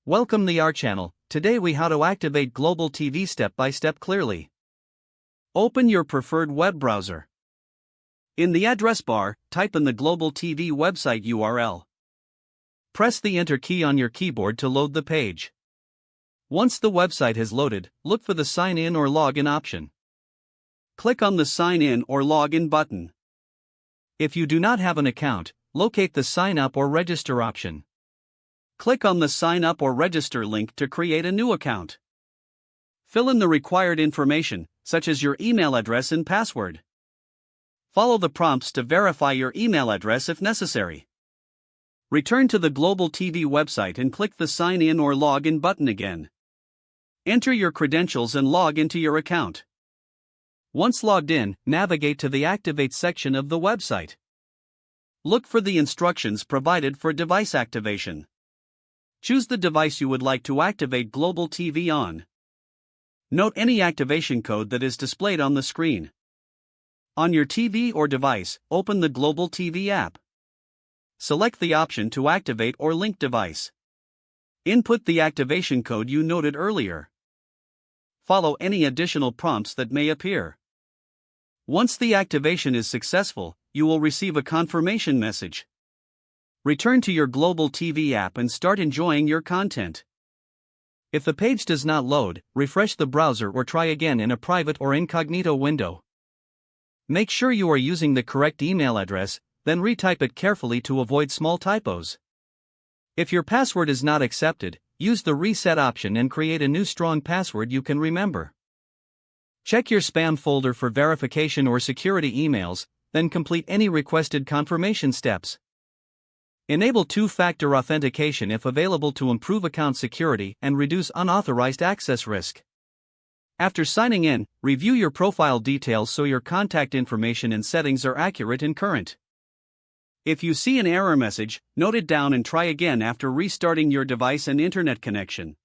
Welcome to our channel. Today we how to activate global TV step by step clearly. Open your preferred web browser. In the address bar, type in the global TV website URL. Press the enter key on your keyboard to load the page. Once the website has loaded, look for the sign in or log in option. Click on the sign in or log in button. If you do not have an account, locate the sign up or register option. Click on the sign up or register link to create a new account. Fill in the required information, such as your email address and password. Follow the prompts to verify your email address if necessary. Return to the Global TV website and click the sign in or log in button again. Enter your credentials and log into your account. Once logged in, navigate to the Activate section of the website. Look for the instructions provided for device activation. Choose the device you would like to activate Global TV on. Note any activation code that is displayed on the screen. On your TV or device, open the Global TV app. Select the option to activate or link device. Input the activation code you noted earlier. Follow any additional prompts that may appear. Once the activation is successful, you will receive a confirmation message. Return to your Global TV app and start enjoying your content. If the page does not load, refresh the browser or try again in a private or incognito window. Make sure you are using the correct email address, then retype it carefully to avoid small typos. If your password is not accepted, use the reset option and create a new strong password you can remember. Check your spam folder for verification or security emails, then complete any requested confirmation steps. Enable two-factor authentication if available to improve account security and reduce unauthorized access risk. After signing in, review your profile details so your contact information and settings are accurate and current. If you see an error message, note it down and try again after restarting your device and internet connection.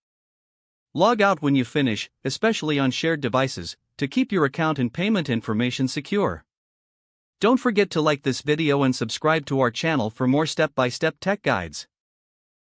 Log out when you finish, especially on shared devices, to keep your account and payment information secure. Don't forget to like this video and subscribe to our channel for more step-by-step tech guides.